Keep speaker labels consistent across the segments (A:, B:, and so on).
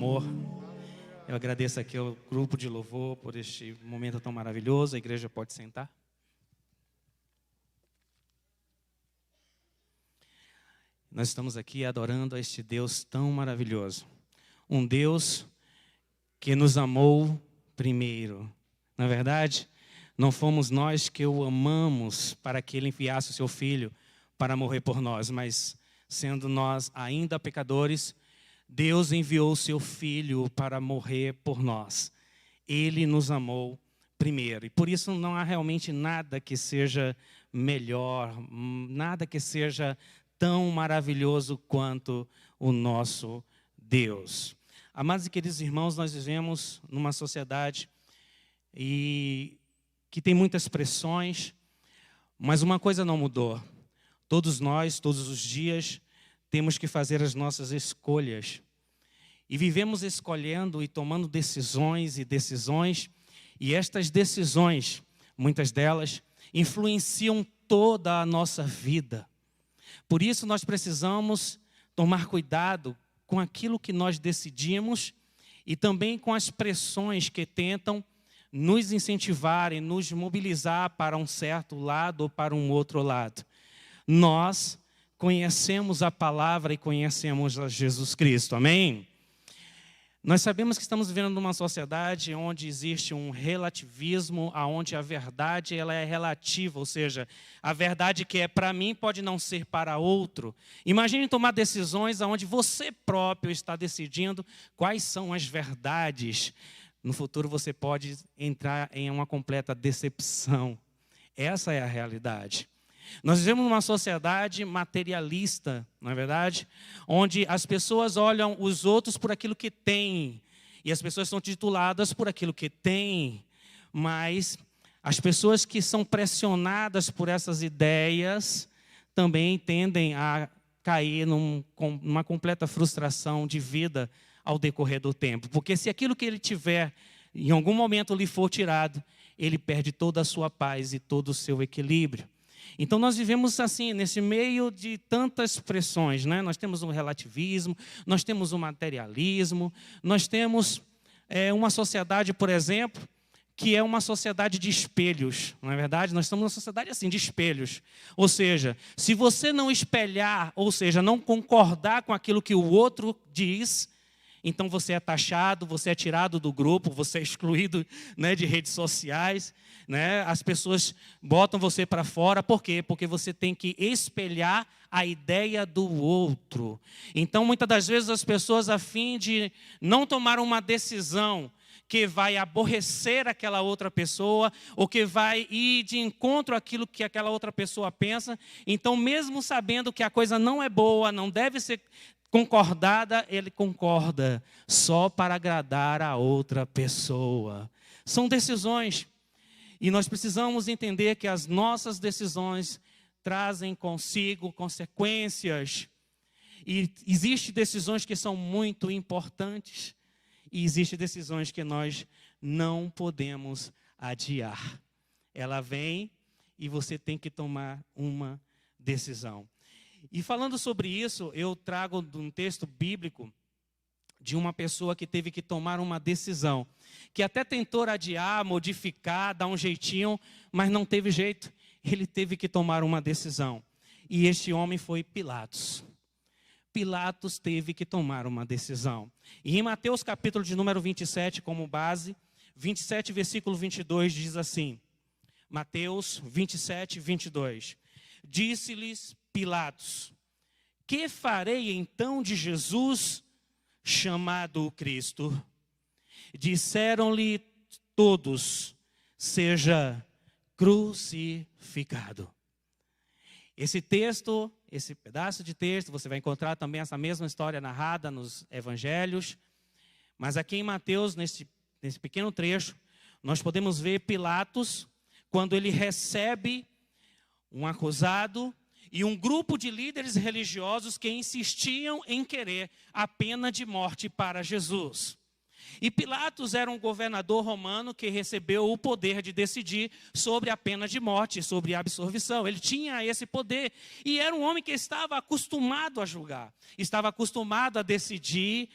A: amor. Eu agradeço aqui ao grupo de louvor por este momento tão maravilhoso. A igreja pode sentar. Nós estamos aqui adorando a este Deus tão maravilhoso. Um Deus que nos amou primeiro. Na verdade, não fomos nós que o amamos para que Ele enviasse o seu Filho para morrer por nós, mas sendo nós ainda pecadores, Deus enviou o seu Filho para morrer por nós. Ele nos amou primeiro. E por isso não há realmente nada que seja melhor, nada que seja tão maravilhoso quanto o nosso Deus. Amados e queridos irmãos, nós vivemos numa sociedade que tem muitas pressões, mas uma coisa não mudou. Todos nós, todos os dias, temos que fazer as nossas escolhas. E vivemos escolhendo e tomando decisões, e estas decisões, muitas delas, influenciam toda a nossa vida. Por isso nós precisamos tomar cuidado com aquilo que nós decidimos e também com as pressões que tentam nos incentivar e nos mobilizar para um certo lado ou para um outro lado. Nós conhecemos a palavra e conhecemos a Jesus Cristo, amém? Nós sabemos que estamos vivendo numa sociedade onde existe um relativismo, onde a verdade ela é relativa, ou seja, a verdade que é para mim pode não ser para outro. Imagine tomar decisões onde você próprio está decidindo quais são as verdades. No futuro você pode entrar em uma completa decepção. Essa é a realidade. Nós vivemos numa sociedade materialista, não é verdade? Onde as pessoas olham os outros por aquilo que têm. E as pessoas são tituladas por aquilo que têm. Mas as pessoas que são pressionadas por essas ideias também tendem a cair numa completa frustração de vida ao decorrer do tempo. Porque se aquilo que ele tiver, em algum momento lhe for tirado, ele perde toda a sua paz e todo o seu equilíbrio. Então nós vivemos assim, nesse meio de tantas pressões, né? Nós temos um relativismo, nós temos um materialismo, nós temos uma sociedade, por exemplo, que é uma sociedade de espelhos, não é verdade? Nós estamos numa sociedade assim, de espelhos. Ou seja, se você não espelhar, ou seja, não concordar com aquilo que o outro diz, então você é taxado, você é tirado do grupo, você é excluído, né, de redes sociais, né? As pessoas botam você para fora. Por quê? Porque você tem que espelhar a ideia do outro. Então, muitas das vezes, as pessoas, a fim de não tomar uma decisão que vai aborrecer aquela outra pessoa, ou que vai ir de encontro àquilo que aquela outra pessoa pensa, então, mesmo sabendo que a coisa não é boa, não deve ser concordada, ele concorda só para agradar a outra pessoa. São decisões. E nós precisamos entender que as nossas decisões trazem consigo consequências. E existem decisões que são muito importantes. E existem decisões que nós não podemos adiar. Ela vem e você tem que tomar uma decisão. E falando sobre isso, eu trago um texto bíblico de uma pessoa que teve que tomar uma decisão, que até tentou adiar, modificar, dar um jeitinho, mas não teve jeito. Ele teve que tomar uma decisão. E este homem foi Pilatos. Pilatos teve que tomar uma decisão. E em Mateus capítulo de número 27, como base, 27, versículo 22, diz assim, Mateus 27, 22. Disse-lhes Pilatos, que farei então de Jesus, chamado o Cristo? Disseram-lhe todos, seja crucificado. Esse texto, esse pedaço de texto, você vai encontrar também essa mesma história narrada nos evangelhos. Mas aqui em Mateus, nesse pequeno trecho, nós podemos ver Pilatos, quando ele recebe um acusado e um grupo de líderes religiosos que insistiam em querer a pena de morte para Jesus. E Pilatos era um governador romano que recebeu o poder de decidir sobre a pena de morte, sobre a absolvição. Ele tinha esse poder e era um homem que estava acostumado a julgar, estava acostumado a decidir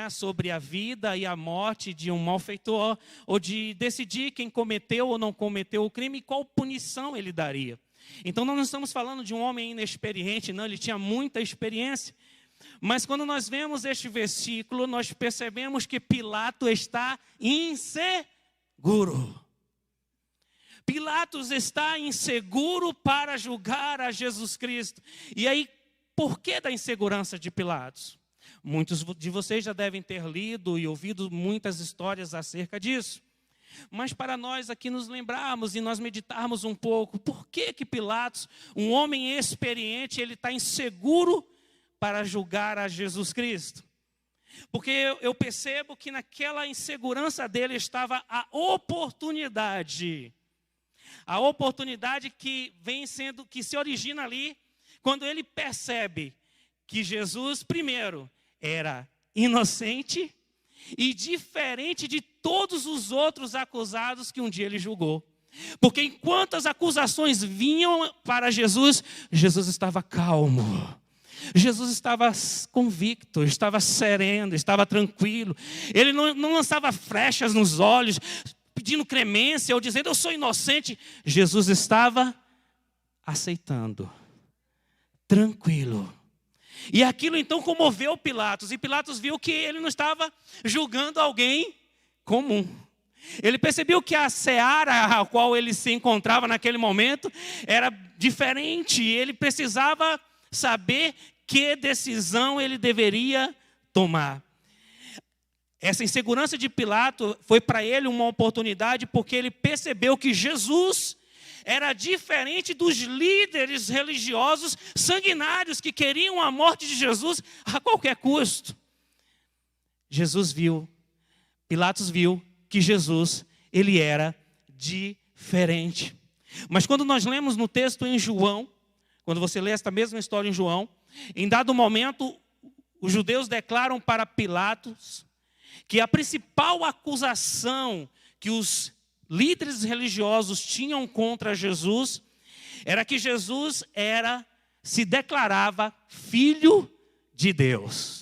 A: sobre a vida e a morte de um malfeitor, ou de decidir quem cometeu ou não cometeu o crime e qual punição ele daria. Então nós não estamos falando de um homem inexperiente, não, ele tinha muita experiência. Mas quando nós vemos este versículo, nós percebemos que Pilatos está inseguro. Pilatos está inseguro para julgar a Jesus Cristo. E aí, por que da insegurança de Pilatos? Muitos de vocês já devem ter lido e ouvido muitas histórias acerca disso. Mas para nós aqui nos lembrarmos e nós meditarmos um pouco, por que Pilatos, um homem experiente, ele está inseguro para julgar a Jesus Cristo? Porque eu percebo que naquela insegurança dele estava a oportunidade que vem sendo, que se origina ali, quando ele percebe que Jesus, primeiro, era inocente e diferente de todos os outros acusados que um dia ele julgou. Porque enquanto as acusações vinham para Jesus, Jesus estava calmo. Jesus estava convicto, estava sereno, estava tranquilo. Ele não lançava flechas nos olhos, pedindo clemência ou dizendo, eu sou inocente. Jesus estava aceitando, tranquilo. E aquilo então comoveu Pilatos. E Pilatos viu que ele não estava julgando alguém comum. Ele percebeu que a seara a qual ele se encontrava naquele momento era diferente. Ele precisava saber que decisão ele deveria tomar. Essa insegurança de Pilatos foi para ele uma oportunidade, porque ele percebeu que Jesus era diferente dos líderes religiosos sanguinários que queriam a morte de Jesus a qualquer custo. Pilatos viu que Jesus, ele era diferente. Mas quando nós lemos no texto em João, quando você lê esta mesma história em João, em dado momento, os judeus declaram para Pilatos que a principal acusação que os líderes religiosos tinham contra Jesus era que Jesus se declarava filho de Deus.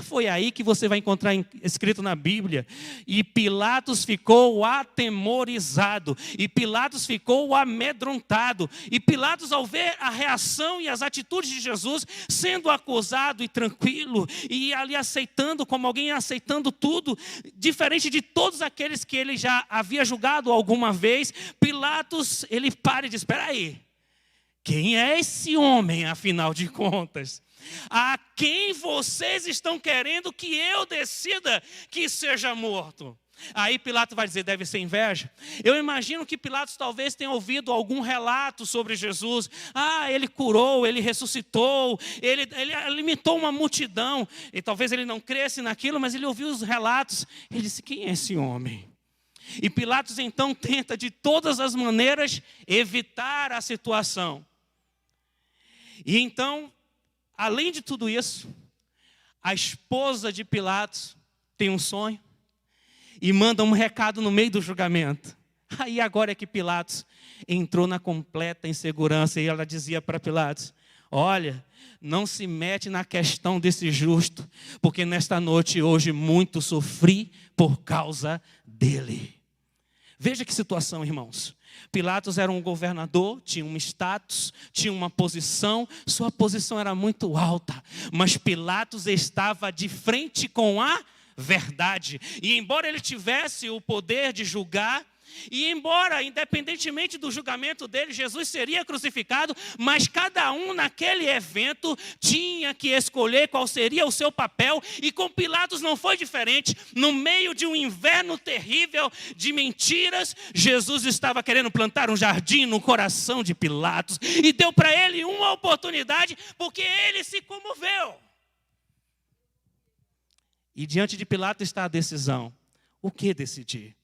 A: Foi aí que você vai encontrar escrito na Bíblia. E Pilatos ficou atemorizado. E Pilatos ficou amedrontado. E Pilatos, ao ver a reação e as atitudes de Jesus, sendo acusado e tranquilo, e ali aceitando, como alguém aceitando tudo, diferente de todos aqueles que ele já havia julgado alguma vez, Pilatos, ele para e diz, espera aí, quem é esse homem, afinal de contas? A quem vocês estão querendo que eu decida que seja morto? Aí Pilatos vai dizer, deve ser inveja. Eu imagino que Pilatos talvez tenha ouvido algum relato sobre Jesus. Ele curou, ele ressuscitou, ele alimentou uma multidão. E talvez ele não cresce naquilo, mas ele ouviu os relatos. Ele disse, quem é esse homem? E Pilatos então tenta de todas as maneiras evitar a situação. E então, além de tudo isso, a esposa de Pilatos tem um sonho e manda um recado no meio do julgamento. Aí agora é que Pilatos entrou na completa insegurança e ela dizia para Pilatos, olha, não se mete na questão desse justo, porque nesta noite hoje muito sofri por causa dele. Veja que situação, irmãos. Pilatos era um governador, tinha um status, tinha uma posição, sua posição era muito alta, mas Pilatos estava de frente com a verdade. E embora ele tivesse o poder de julgar, e embora, independentemente do julgamento dele, Jesus seria crucificado, mas cada um naquele evento tinha que escolher qual seria o seu papel, e com Pilatos não foi diferente. No meio de um inverno terrível de mentiras, Jesus estava querendo plantar um jardim no coração de Pilatos, e deu para ele uma oportunidade, porque ele se comoveu. E diante de Pilatos está a decisão, o que decidir?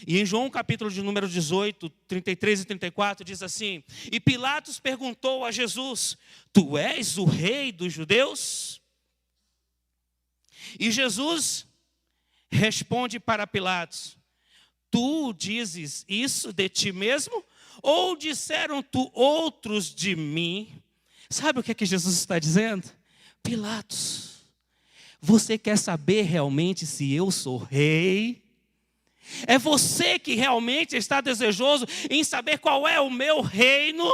A: E em João capítulo de número 18, 33 e 34 diz assim, e Pilatos perguntou a Jesus, tu és o rei dos judeus? E Jesus responde para Pilatos: tu dizes isso de ti mesmo? Ou disseram tu outros de mim? Sabe o que é que Jesus está dizendo? Pilatos, você quer saber realmente se eu sou rei? É você que realmente está desejoso em saber qual é o meu reino?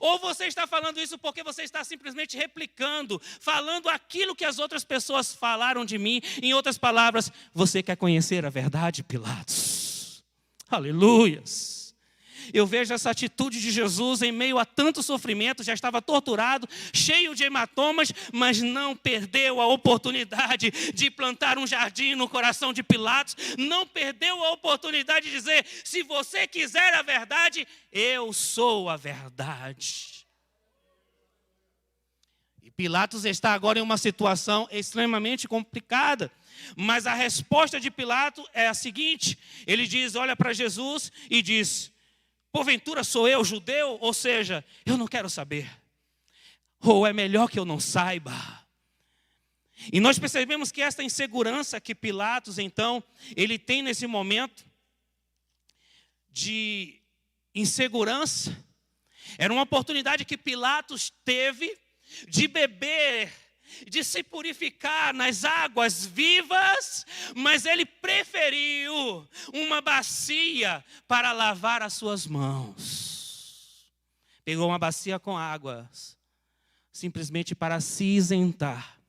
A: Ou você está falando isso porque você está simplesmente replicando, falando aquilo que as outras pessoas falaram de mim? Em outras palavras, você quer conhecer a verdade, Pilatos? Aleluias! Eu vejo essa atitude de Jesus em meio a tanto sofrimento, já estava torturado, cheio de hematomas, mas não perdeu a oportunidade de plantar um jardim no coração de Pilatos, não perdeu a oportunidade de dizer: se você quiser a verdade, eu sou a verdade. E Pilatos está agora em uma situação extremamente complicada. Mas a resposta de Pilatos é a seguinte: ele diz, olha para Jesus e diz: porventura sou eu judeu? Ou seja, eu não quero saber. Ou é melhor que eu não saiba. E nós percebemos que esta insegurança que Pilatos, então, ele tem nesse momento de insegurança, era uma oportunidade que Pilatos teve de beber, de se purificar nas águas vivas, mas ele preferiu uma bacia para lavar as suas mãos. Pegou uma bacia com águas, simplesmente para se isentar,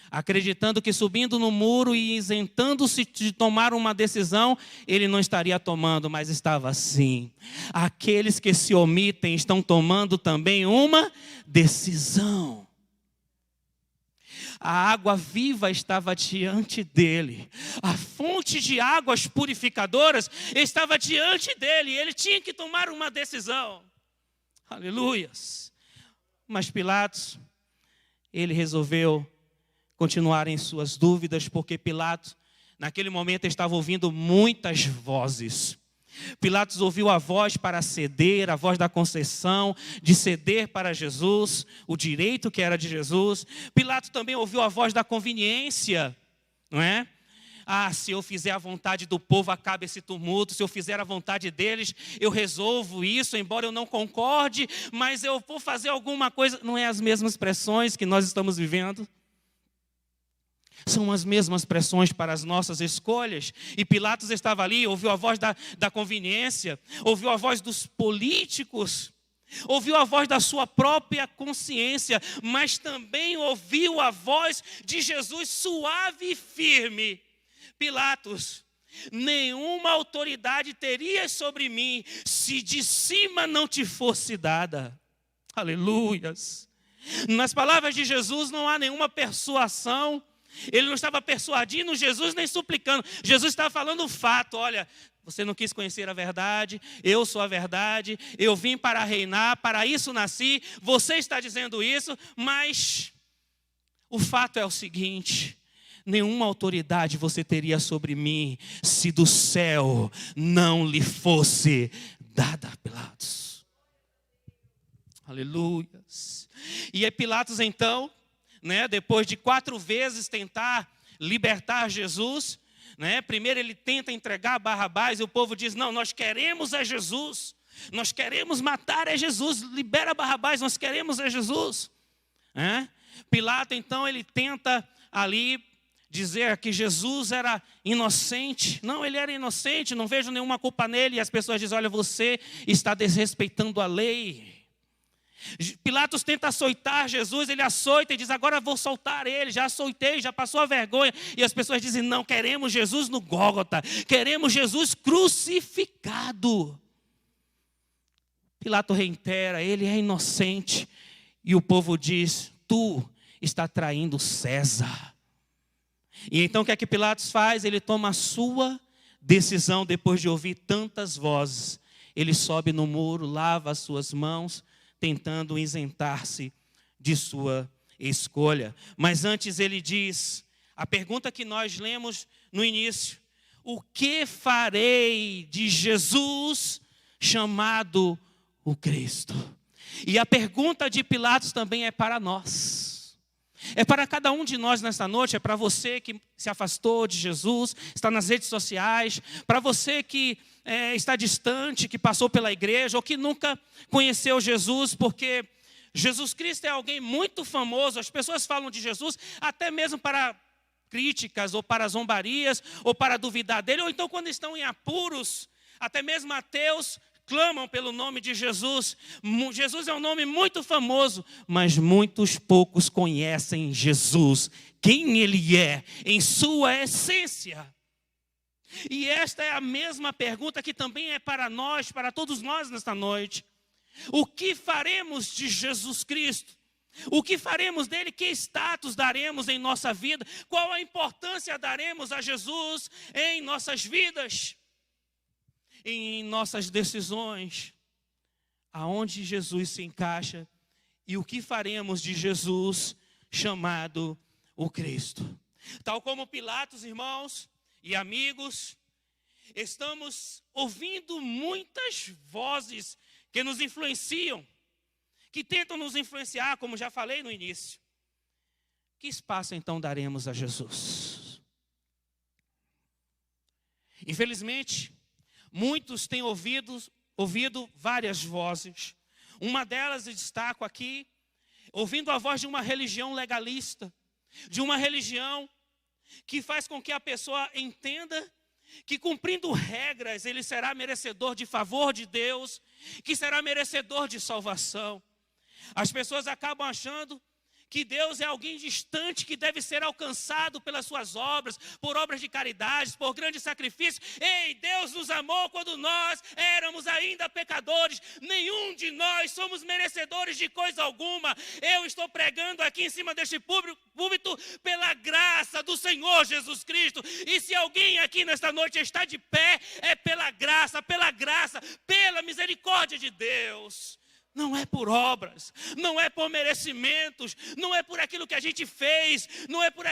A: acreditando que subindo no muro e isentando-se de tomar uma decisão, ele não estaria tomando, mas estava assim. Aqueles que se omitem estão tomando também uma decisão. A água viva estava diante dele. A fonte de águas purificadoras estava diante dele. Ele tinha que tomar uma decisão. Aleluias. Mas Pilatos, ele resolveu continuar em suas dúvidas, porque Pilatos, naquele momento, estava ouvindo muitas vozes. Pilatos ouviu a voz para ceder, a voz da concessão, de ceder para Jesus, o direito que era de Jesus. Pilatos também ouviu a voz da conveniência, não é? Se eu fizer a vontade do povo, acaba esse tumulto. Se eu fizer a vontade deles, eu resolvo isso, embora eu não concorde, mas eu vou fazer alguma coisa. Não é as mesmas pressões que nós estamos vivendo? São as mesmas pressões para as nossas escolhas. E Pilatos estava ali, ouviu a voz da conveniência, ouviu a voz dos políticos, ouviu a voz da sua própria consciência, mas também ouviu a voz de Jesus suave e firme. Pilatos, nenhuma autoridade terias sobre mim se de cima não te fosse dada. Aleluias. Nas palavras de Jesus não há nenhuma persuasão. Ele não estava persuadindo Jesus nem suplicando. Jesus estava falando o fato: olha, você não quis conhecer a verdade, eu sou a verdade, eu vim para reinar, para isso nasci, você está dizendo isso, mas o fato é o seguinte: nenhuma autoridade você teria sobre mim se do céu não lhe fosse dada. Pilatos. Aleluias. E é Pilatos então, depois de 4 vezes tentar libertar Jesus, primeiro ele tenta entregar Barrabás e o povo diz: não, nós queremos é Jesus, nós queremos matar é Jesus, libera Barrabás, nós queremos é Jesus. Pilatos então ele tenta ali dizer que Jesus era inocente. Não, ele era inocente, não vejo nenhuma culpa nele. E as pessoas dizem: olha, você está desrespeitando a lei. Pilatos tenta açoitar Jesus, ele açoita e diz: agora vou soltar ele, já açoitei, já passou a vergonha. E as pessoas dizem: não, queremos Jesus no Gólgota, queremos Jesus crucificado. Pilatos reitera: ele é inocente. E o povo diz: tu está traindo César. E então o que é que Pilatos faz? Ele toma a sua decisão depois de ouvir tantas vozes. Ele sobe no muro, lava as suas mãos, tentando isentar-se de sua escolha. Mas antes ele diz, a pergunta que nós lemos no início: o que farei de Jesus chamado o Cristo? E a pergunta de Pilatos também é para nós. É para cada um de nós nesta noite, é para você que se afastou de Jesus, está nas redes sociais, para você que está distante, que passou pela igreja ou que nunca conheceu Jesus, porque Jesus Cristo é alguém muito famoso. As pessoas falam de Jesus até mesmo para críticas ou para zombarias ou para duvidar dele, ou então quando estão em apuros, até mesmo ateus clamam pelo nome de Jesus. Jesus é um nome muito famoso, mas muitos poucos conhecem Jesus, quem ele é, em sua essência. E esta é a mesma pergunta que também é para nós, para todos nós nesta noite. O que faremos de Jesus Cristo? O que faremos dele? Que status daremos em nossa vida? Qual a importância daremos a Jesus em nossas vidas? Em nossas decisões, aonde Jesus se encaixa e o que faremos de Jesus chamado o Cristo. Tal como Pilatos, irmãos e amigos, estamos ouvindo muitas vozes que nos influenciam, que tentam nos influenciar, como já falei no início. Que espaço então daremos a Jesus? Infelizmente, muitos têm ouvido várias vozes. Uma delas eu destaco aqui, ouvindo a voz de uma religião legalista, de uma religião que faz com que a pessoa entenda que cumprindo regras ele será merecedor de favor de Deus, que será merecedor de salvação. As pessoas acabam achando que Deus é alguém distante, que deve ser alcançado pelas suas obras, por obras de caridade, por grandes sacrifícios. Ei, Deus nos amou quando nós éramos ainda pecadores. Nenhum de nós somos merecedores de coisa alguma. Eu estou pregando aqui em cima deste púlpito pela graça do Senhor Jesus Cristo. E se alguém aqui nesta noite está de pé, é pela graça, pela misericórdia de Deus. Não é por obras, não é por merecimentos, não é por aquilo que a gente fez, não é por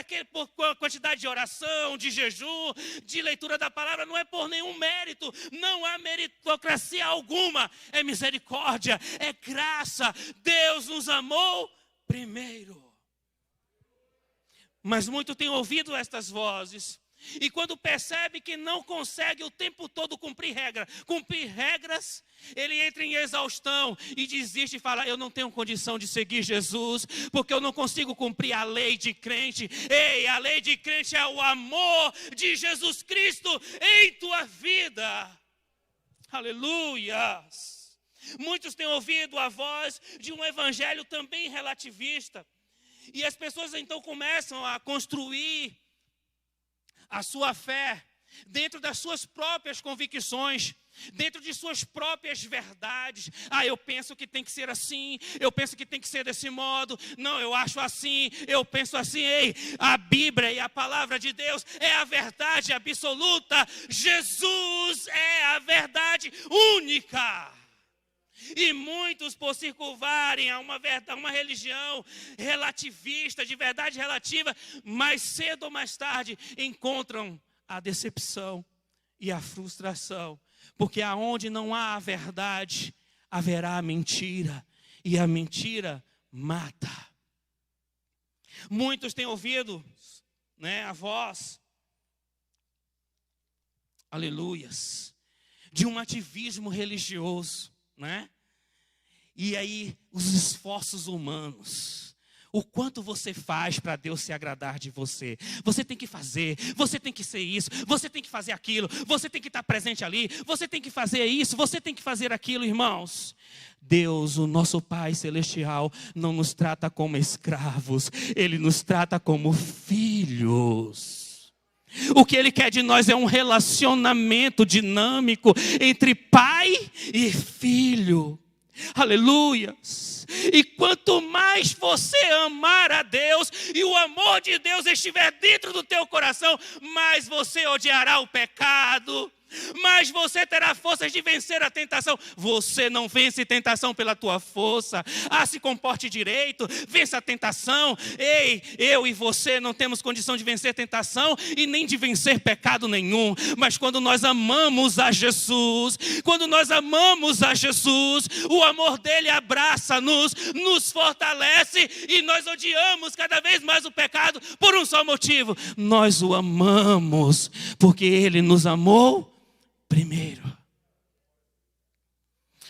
A: quantidade de oração, de jejum, de leitura da palavra, não é por nenhum mérito, não há meritocracia alguma, é misericórdia, é graça. Deus nos amou primeiro. Mas muitos têm ouvido estas vozes. E quando percebe que não consegue o tempo todo cumprir regras, ele entra em exaustão e desiste e fala: eu não tenho condição de seguir Jesus, porque eu não consigo cumprir a lei de crente. Ei, a lei de crente é o amor de Jesus Cristo em tua vida. Aleluia! Muitos têm ouvido a voz de um evangelho também relativista. E as pessoas então começam a construir a sua fé dentro das suas próprias convicções, dentro de suas próprias verdades. Eu penso que tem que ser assim, eu penso que tem que ser desse modo, não, eu acho assim, eu penso assim. Ei, a Bíblia e a palavra de Deus é a verdade absoluta. Jesus é a verdade única. E muitos, por se curvarem a uma religião relativista, de verdade relativa, mais cedo ou mais tarde encontram a decepção e a frustração. Porque aonde não há a verdade, haverá a mentira. E a mentira mata. Muitos têm ouvido, a voz, aleluias, de um ativismo religioso. E aí os esforços humanos, o quanto você faz para Deus se agradar de você. Você tem que fazer, você tem que ser isso, você tem que fazer aquilo, você tem que estar presente ali, você tem que fazer isso, você tem que fazer aquilo. Irmãos, Deus, o nosso Pai Celestial, não nos trata como escravos, Ele nos trata como filhos. O que Ele quer de nós é um relacionamento dinâmico entre pai e filho. Aleluia! E quanto mais você amar a Deus e o amor de Deus estiver dentro do teu coração, mais você odiará o pecado, mas você terá forças de vencer a tentação. Você não vence tentação pela tua força. Se comporte direito, vença a tentação. Ei, eu e você não temos condição de vencer tentação e nem de vencer pecado nenhum. Mas quando nós amamos a Jesus, o amor dele abraça-nos, nos fortalece e nós odiamos cada vez mais o pecado por um só motivo: nós o amamos, porque ele nos amou primeiro.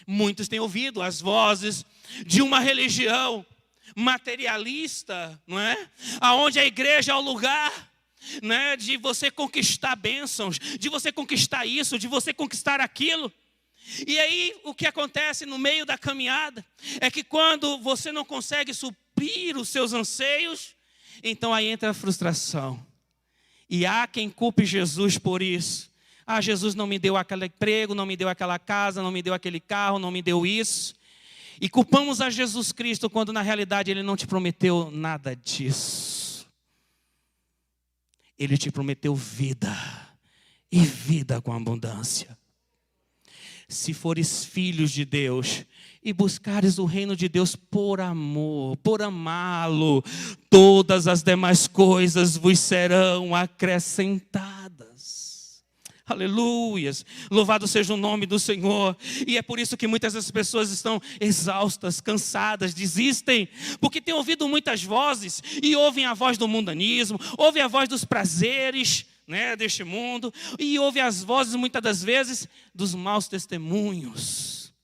A: Muitos têm ouvido as vozes de uma religião materialista, não é? Aonde a igreja é o lugar, né, de você conquistar bênçãos, de você conquistar isso, de você conquistar aquilo. E aí o que acontece no meio da caminhada é que quando você não consegue suprir os seus anseios, então aí entra a frustração. E há quem culpe Jesus por isso. Jesus não me deu aquele emprego, não me deu aquela casa, não me deu aquele carro, não me deu isso. E culpamos a Jesus Cristo quando na realidade ele não te prometeu nada disso. Ele te prometeu vida, e vida com abundância. Se fores filhos de Deus e buscares o reino de Deus por amor, por amá-lo, todas as demais coisas vos serão acrescentadas. Aleluias, louvado seja o nome do Senhor. E é por isso que muitas das pessoas estão exaustas, cansadas, desistem, porque têm ouvido muitas vozes e ouvem a voz do mundanismo, ouvem a voz dos prazeres, né, deste mundo, e ouvem as vozes muitas das vezes dos maus testemunhos.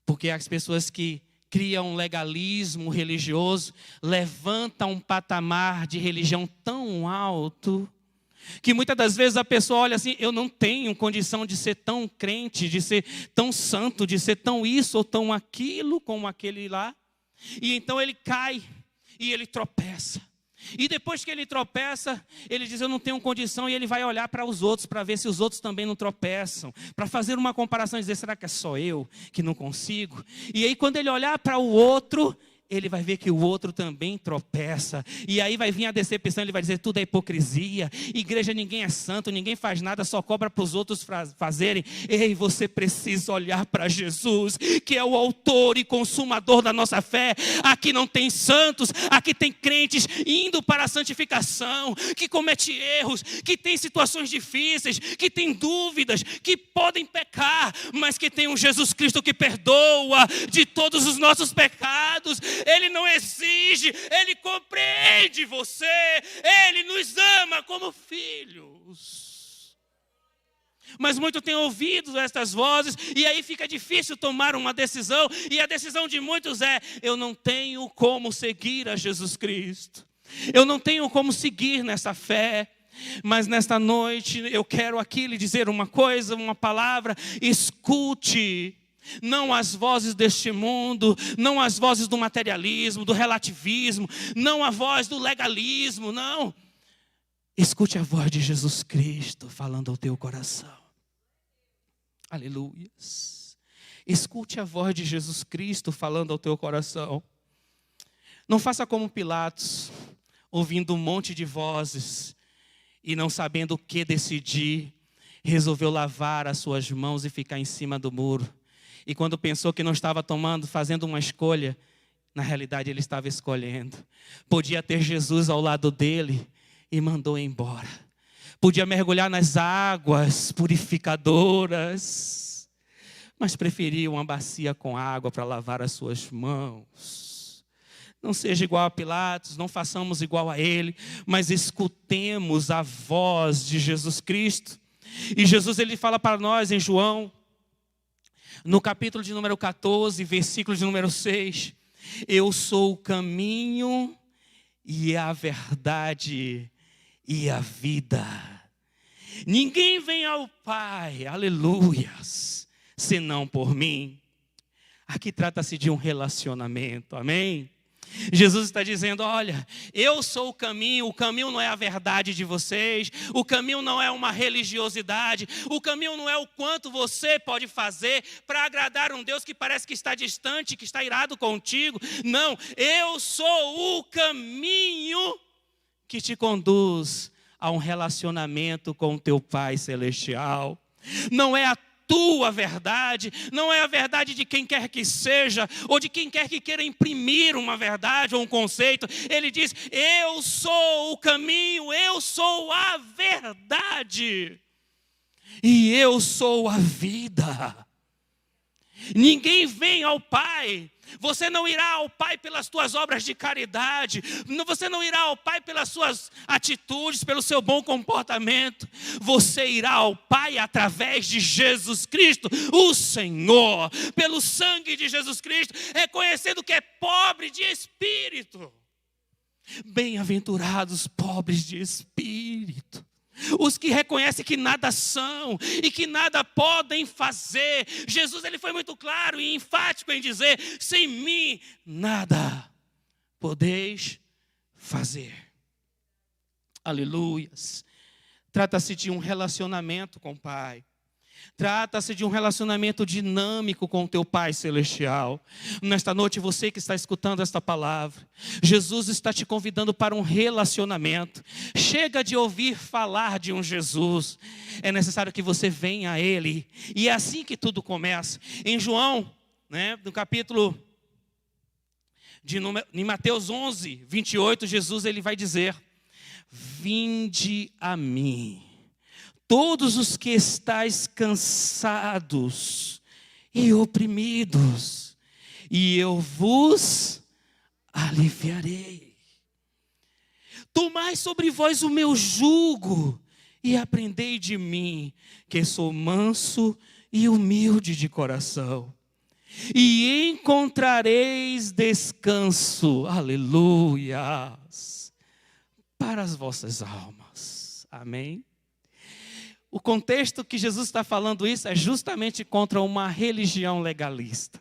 A: Porque as pessoas que criam um legalismo religioso levantam um patamar de religião tão alto que muitas das vezes a pessoa olha assim: eu não tenho condição de ser tão crente, de ser tão santo, de ser tão isso ou tão aquilo como aquele lá. E então ele cai e ele tropeça. E depois que ele tropeça, ele diz: eu não tenho condição. E ele vai olhar para os outros, para ver se os outros também não tropeçam, para fazer uma comparação e dizer: será que é só eu que não consigo? E aí quando ele olhar para o outro, ele vai ver que o outro também tropeça. E aí vai vir a decepção, ele vai dizer: tudo é hipocrisia. Igreja, ninguém é santo, ninguém faz nada, só cobra para os outros fazerem. Ei, você precisa olhar para Jesus, que é o autor e consumador da nossa fé. Aqui não tem santos, aqui tem crentes indo para a santificação, que comete erros, que tem situações difíceis, que tem dúvidas, que podem pecar, mas que tem um Jesus Cristo que perdoa de todos os nossos pecados. Ele não exige, ele compreende você, ele nos ama como filhos. Mas muitos têm ouvido estas vozes e aí fica difícil tomar uma decisão. E a decisão de muitos é: eu não tenho como seguir a Jesus Cristo, eu não tenho como seguir nessa fé. Mas nesta noite eu quero aqui lhe dizer uma coisa, uma palavra: escute. Não as vozes deste mundo, não as vozes do materialismo, do relativismo, não a voz do legalismo, não. Escute a voz de Jesus Cristo falando ao teu coração. Aleluias. Escute a voz de Jesus Cristo falando ao teu coração. Não faça como Pilatos, ouvindo um monte de vozes e não sabendo o que decidir, resolveu lavar as suas mãos e ficar em cima do muro. E quando pensou que não estava fazendo uma escolha, na realidade ele estava escolhendo. Podia ter Jesus ao lado dele e mandou embora. Podia mergulhar nas águas purificadoras, mas preferiu uma bacia com água para lavar as suas mãos. Não seja igual a Pilatos, não façamos igual a ele, mas escutemos a voz de Jesus Cristo. E Jesus, ele fala para nós em João, no capítulo de número 14, versículo de número 6. Eu sou o caminho e a verdade e a vida. Ninguém vem ao Pai, aleluias, senão por mim. Aqui trata-se de um relacionamento, amém? Jesus está dizendo: olha, eu sou o caminho não é a verdade de vocês, o caminho não é uma religiosidade, o caminho não é o quanto você pode fazer para agradar um Deus que parece que está distante, que está irado contigo. Não, eu sou o caminho que te conduz a um relacionamento com o teu Pai Celestial. Não é a tua verdade, não é a verdade de quem quer que seja, ou de quem quer que queira imprimir uma verdade ou um conceito. Ele diz: eu sou o caminho, eu sou a verdade, e eu sou a vida. Ninguém vem ao Pai. Você não irá ao Pai pelas tuas obras de caridade. Você não irá ao Pai pelas suas atitudes, pelo seu bom comportamento. Você irá ao Pai através de Jesus Cristo, o Senhor. Pelo sangue de Jesus Cristo, reconhecendo que é pobre de espírito. Bem-aventurados pobres de espírito. Os que reconhecem que nada são e que nada podem fazer. Jesus, ele foi muito claro e enfático em dizer: sem mim nada podeis fazer. Aleluias. Trata-se de um relacionamento com o Pai. Trata-se de um relacionamento dinâmico com o teu Pai Celestial. Nesta noite, você que está escutando esta palavra, Jesus está te convidando para um relacionamento. Chega de ouvir falar de um Jesus. É necessário que você venha a Ele. E é assim que tudo começa. Em João, no capítulo em Mateus 11, 28, Jesus ele vai dizer: vinde a mim, todos os que estáis cansados e oprimidos, e eu vos aliviarei. Tomai sobre vós o meu jugo e aprendei de mim, que sou manso e humilde de coração, e encontrareis descanso, aleluias, para as vossas almas. Amém? O contexto que Jesus está falando isso é justamente contra uma religião legalista.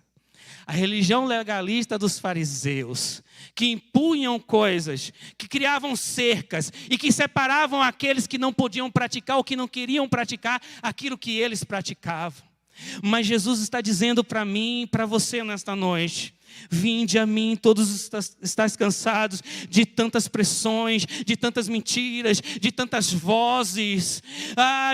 A: A religião legalista dos fariseus, que impunham coisas, que criavam cercas e que separavam aqueles que não podiam praticar ou que não queriam praticar aquilo que eles praticavam. Mas Jesus está dizendo para mim e para você nesta noite: vinde a mim, todos estáis cansados de tantas pressões, de tantas mentiras, de tantas vozes,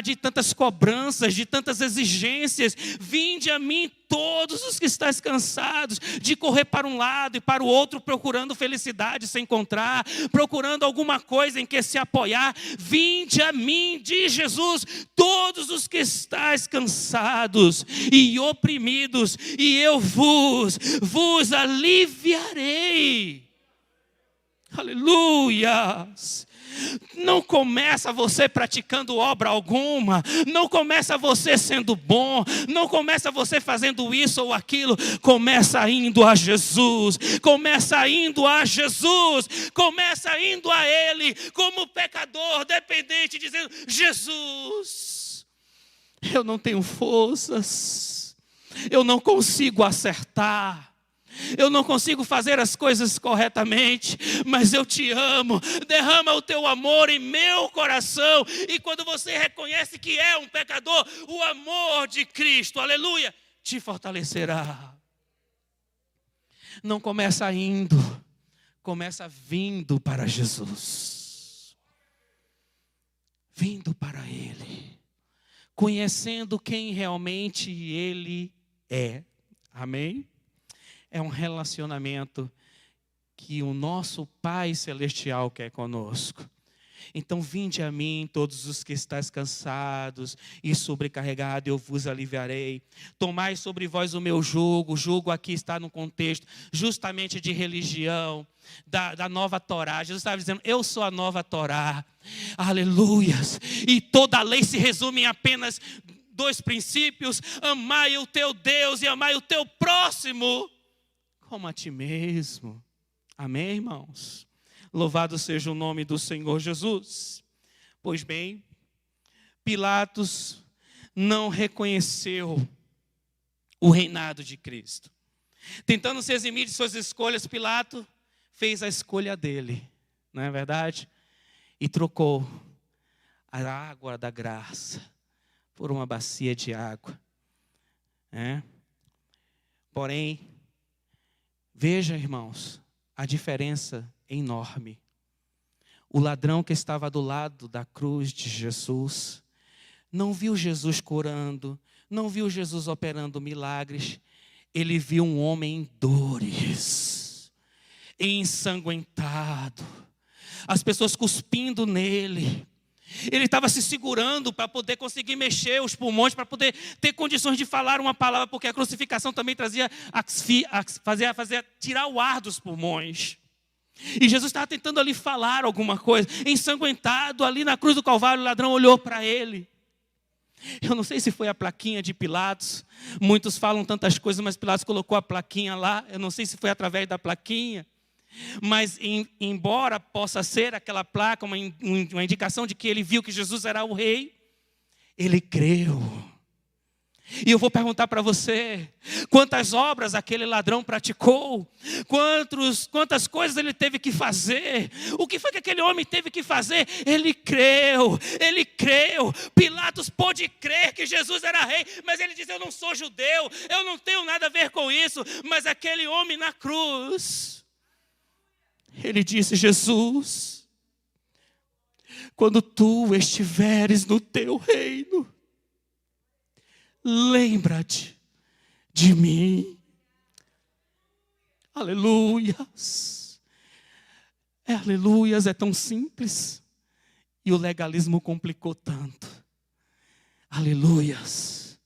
A: de tantas cobranças, de tantas exigências. Vinde a mim, todos os que estáis cansados de correr para um lado e para o outro, procurando felicidade sem encontrar, procurando alguma coisa em que se apoiar. Vinde a mim, diz Jesus, todos os que estáis cansados e oprimidos, e eu vos aliviarei. Aleluias. Não começa você praticando obra alguma, não começa você sendo bom, não começa você fazendo isso ou aquilo. Começa indo a Jesus, começa indo a Jesus, começa indo a Ele como pecador dependente, dizendo: Jesus, eu não tenho forças, eu não consigo acertar, eu não consigo fazer as coisas corretamente, mas eu te amo. Derrama o teu amor em meu coração. E quando você reconhece que é um pecador, o amor de Cristo, aleluia, te fortalecerá. Não começa indo, começa vindo para Jesus. Vindo para Ele, conhecendo quem realmente Ele é. Amém? É um relacionamento que o nosso Pai Celestial quer conosco. Então, vinde a mim, todos os que estáis cansados e sobrecarregados, eu vos aliviarei. Tomai sobre vós o meu jugo. O jugo aqui está no contexto justamente de religião, da nova Torá. Jesus estava dizendo: eu sou a nova Torá. Aleluias. E toda a lei se resume em apenas 2 princípios: amai o teu Deus e amai o teu próximo como a ti mesmo. Amém, irmãos? Louvado seja o nome do Senhor Jesus. Pois bem, Pilatos não reconheceu o reinado de Cristo. Tentando se eximir de suas escolhas, Pilatos fez a escolha dele, não é verdade? E trocou a água da graça por uma bacia de água. Porém, veja, irmãos, a diferença enorme. O ladrão que estava do lado da cruz de Jesus não viu Jesus curando, não viu Jesus operando milagres. Ele viu um homem em dores, ensanguentado, as pessoas cuspindo nele. Ele estava se segurando para poder conseguir mexer os pulmões, para poder ter condições de falar uma palavra, porque a crucificação também fazia tirar o ar dos pulmões. E Jesus estava tentando ali falar alguma coisa, ensanguentado ali na cruz do Calvário. O ladrão olhou para ele. Eu não sei se foi a plaquinha de Pilatos. Muitos falam tantas coisas, mas Pilatos colocou a plaquinha lá. Eu não sei se foi através da plaquinha. Mas embora possa ser aquela placa uma indicação de que ele viu que Jesus era o rei, ele creu. E eu vou perguntar para você, quantas obras aquele ladrão praticou? Quantas coisas ele teve que fazer? O que foi que aquele homem teve que fazer? Ele creu. Pilatos pôde crer que Jesus era rei, mas ele diz: eu não sou judeu, eu não tenho nada a ver com isso. Mas aquele homem na cruz, ele disse: Jesus, quando tu estiveres no teu reino, lembra-te de mim. Aleluias. Aleluias, é tão simples. E o legalismo complicou tanto. Aleluias.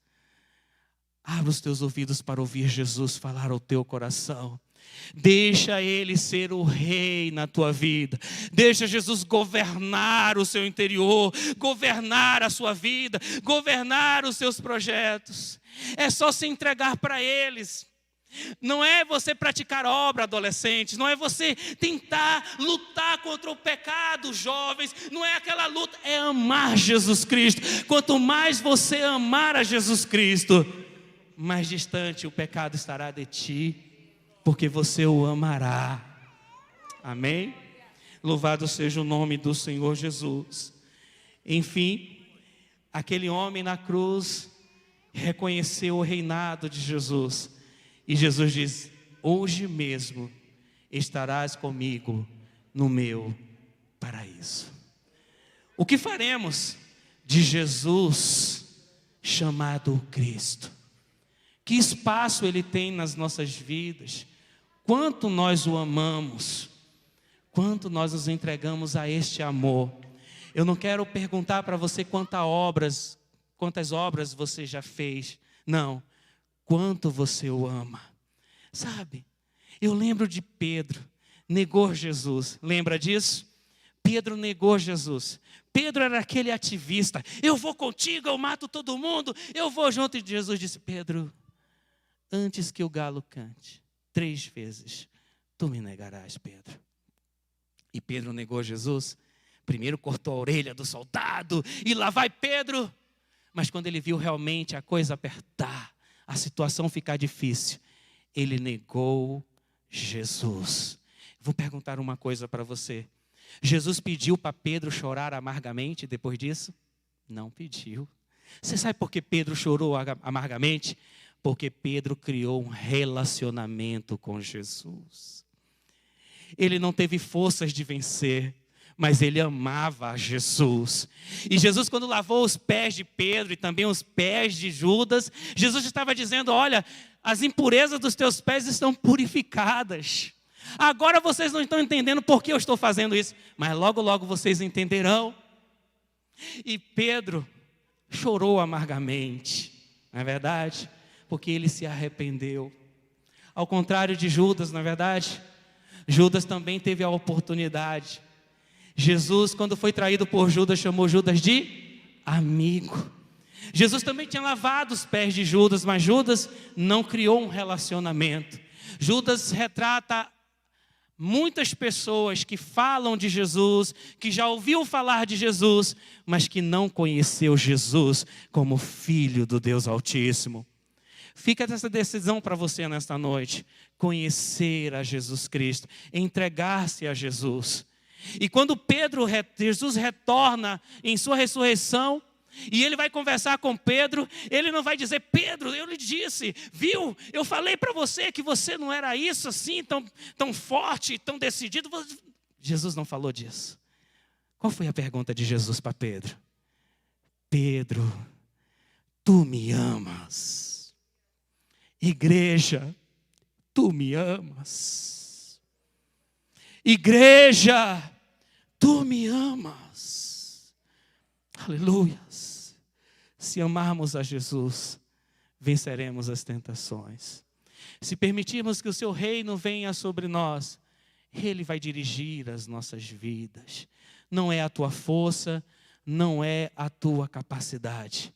A: Abra os teus ouvidos para ouvir Jesus falar ao teu coração. Deixa Ele ser o rei na tua vida. Deixa Jesus governar o seu interior, governar a sua vida, governar os seus projetos. É só se entregar para eles. Não é você praticar obra, adolescentes. Não é você tentar lutar contra o pecado, jovens. Não é aquela luta, é amar Jesus Cristo. Quanto mais você amar a Jesus Cristo, mais distante o pecado estará de ti, porque você o amará. Amém? Louvado seja o nome do Senhor Jesus. Enfim, aquele homem na cruz reconheceu o reinado de Jesus. E Jesus diz: hoje mesmo estarás comigo no meu paraíso. O que faremos de Jesus chamado Cristo? Que espaço Ele tem nas nossas vidas? Quanto nós o amamos? Quanto nós nos entregamos a este amor? Eu não quero perguntar para você quantas obras você já fez. Não, quanto você o ama. Sabe, eu lembro de Pedro, negou Jesus. Lembra disso? Pedro negou Jesus. Pedro era aquele ativista. Eu vou contigo, eu mato todo mundo, eu vou junto. E Jesus disse: Pedro, antes que o galo cante 3 vezes, tu me negarás, Pedro. E Pedro negou Jesus. Primeiro cortou a orelha do soldado, e lá vai Pedro. Mas quando ele viu realmente a coisa apertar, a situação ficar difícil, ele negou Jesus. Vou perguntar uma coisa para você. Jesus pediu para Pedro chorar amargamente depois disso? Não pediu. Você sabe por que Pedro chorou amargamente? Porque Pedro criou um relacionamento com Jesus. Ele não teve forças de vencer, mas ele amava Jesus. E Jesus, quando lavou os pés de Pedro e também os pés de Judas, Jesus estava dizendo: olha, as impurezas dos teus pés estão purificadas. Agora vocês não estão entendendo por que eu estou fazendo isso, mas logo, logo vocês entenderão. E Pedro chorou amargamente, não é verdade? Porque ele se arrependeu. Ao contrário de Judas, não é verdade? Judas também teve a oportunidade. Jesus, quando foi traído por Judas, chamou Judas de amigo. Jesus também tinha lavado os pés de Judas, mas Judas não criou um relacionamento. Judas retrata muitas pessoas que falam de Jesus, que já ouviu falar de Jesus, mas que não conheceu Jesus como Filho do Deus Altíssimo. Fica essa decisão para você nesta noite: conhecer a Jesus Cristo, entregar-se a Jesus. E quando Jesus retorna em sua ressurreição, e ele vai conversar com Pedro, ele não vai dizer: Pedro, eu lhe disse, viu? Eu falei para você que você não era isso assim, tão forte, tão decidido. Jesus não falou disso. Qual foi a pergunta de Jesus para Pedro? Pedro, tu me amas? Igreja, tu me amas? Igreja, tu me amas? Aleluias. Se amarmos a Jesus, venceremos as tentações. Se permitirmos que o seu reino venha sobre nós, Ele vai dirigir as nossas vidas. Não é a tua força, não é a tua capacidade,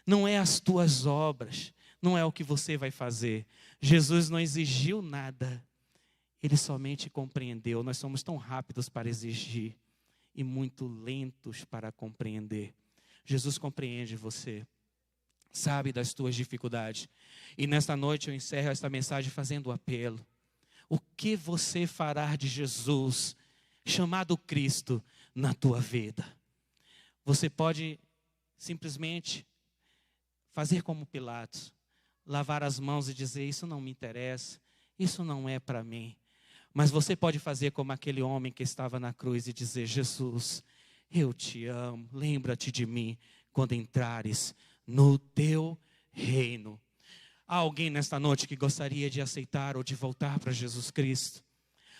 A: não é as tuas obras, não é o que você vai fazer. Jesus não exigiu nada, Ele somente compreendeu. Nós somos tão rápidos para exigir e muito lentos para compreender. Jesus compreende você, sabe das tuas dificuldades. E nesta noite eu encerro esta mensagem fazendo o apelo. O que você fará de Jesus, chamado Cristo, na tua vida? Você pode simplesmente fazer como Pilatos, lavar as mãos e dizer: isso não me interessa, isso não é para mim. Mas você pode fazer como aquele homem que estava na cruz e dizer: Jesus, eu te amo, lembra-te de mim quando entrares no teu reino. Há alguém nesta noite que gostaria de aceitar ou de voltar para Jesus Cristo?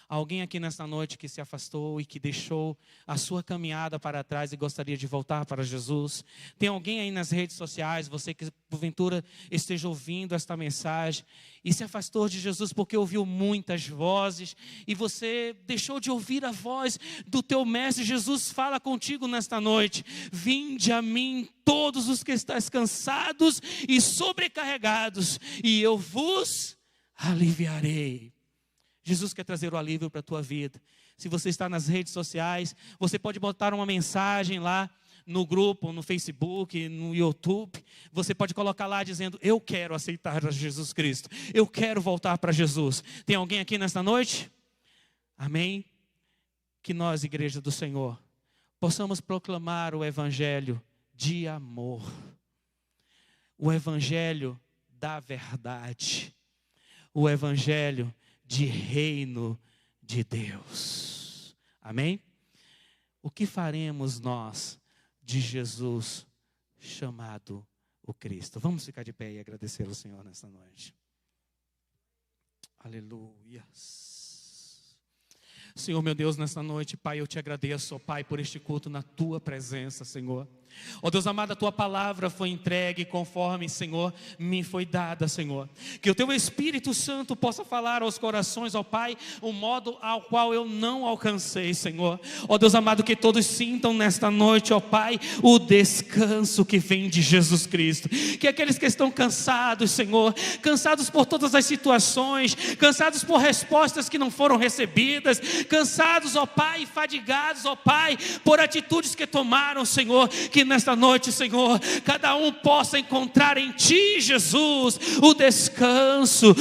A: Há alguém aqui nesta noite que se afastou e que deixou a sua caminhada para trás e gostaria de voltar para Jesus? Tem alguém aí nas redes sociais, você que porventura esteja ouvindo esta mensagem e se afastou de Jesus porque ouviu muitas vozes e você deixou de ouvir a voz do teu mestre? Jesus fala contigo nesta noite: vinde a mim todos os que estáis cansados e sobrecarregados, e eu vos aliviarei. Jesus quer trazer o alívio para a tua vida. Se você está nas redes sociais, você pode botar uma mensagem lá no grupo, no Facebook, no YouTube. Você pode colocar lá dizendo: eu quero aceitar a Jesus Cristo, eu quero voltar para Jesus. Tem alguém aqui nesta noite? Amém? Que nós, igreja do Senhor, possamos proclamar o evangelho de amor, o evangelho da verdade, o evangelho de reino de Deus. Amém? O que faremos nós de Jesus chamado o Cristo? Vamos ficar de pé e agradecer ao Senhor nesta noite. Aleluia. Senhor meu Deus, nesta noite, Pai, eu te agradeço, ó Pai, por este culto na tua presença, Senhor. Ó Deus amado, a tua palavra foi entregue conforme, Senhor, me foi dada, Senhor. Que o teu Espírito Santo possa falar aos corações, ó Pai, o modo ao qual eu não alcancei, Senhor. Ó Deus amado, que todos sintam nesta noite, ó Pai, o descanso que vem de Jesus Cristo. Que aqueles que estão cansados, Senhor, cansados por todas as situações, cansados por respostas que não foram recebidas, cansados, ó Pai, fadigados, ó Pai, por atitudes que tomaram, Senhor, que nesta noite, Senhor, cada um possa encontrar em Ti, Jesus, o descanso,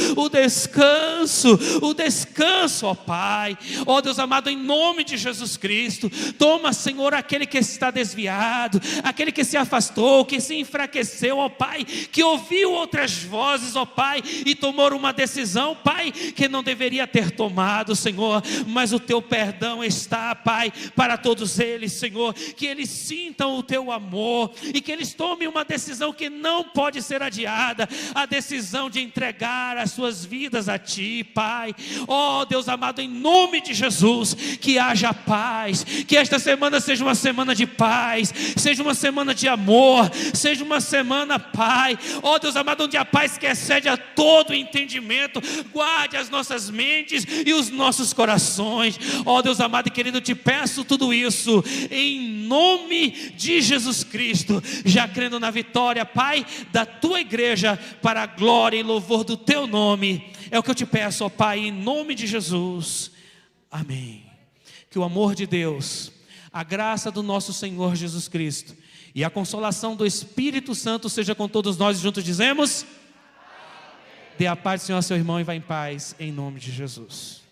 A: ó Pai. Ó Deus amado, em nome de Jesus Cristo, toma, Senhor, aquele que está desviado, aquele que se afastou, que se enfraqueceu, ó Pai, que ouviu outras vozes, ó Pai, e tomou uma decisão, Pai, que não deveria ter tomado, Senhor, mas o Teu perdão está, Pai, para todos eles, Senhor, que eles sintam o Teu amor e que eles tomem uma decisão que não pode ser adiada, a decisão de entregar as suas vidas a Ti, Pai. Ó Deus amado, em nome de Jesus, que haja paz, que esta semana seja uma semana de paz, seja uma semana de amor, seja uma semana, Pai, ó Deus amado, onde a paz que excede a todo entendimento guarde as nossas mentes e os nossos corações. Ó Deus amado e querido, eu te peço tudo isso em nome de Jesus Cristo, já crendo na vitória, Pai, da Tua igreja, para a glória e louvor do Teu nome. É o que eu te peço, ó Pai, em nome de Jesus. Amém. Que o amor de Deus, a graça do nosso Senhor Jesus Cristo e a consolação do Espírito Santo seja com todos nós. Juntos dizemos: dê a paz do Senhor ao seu irmão e vá em paz, em nome de Jesus.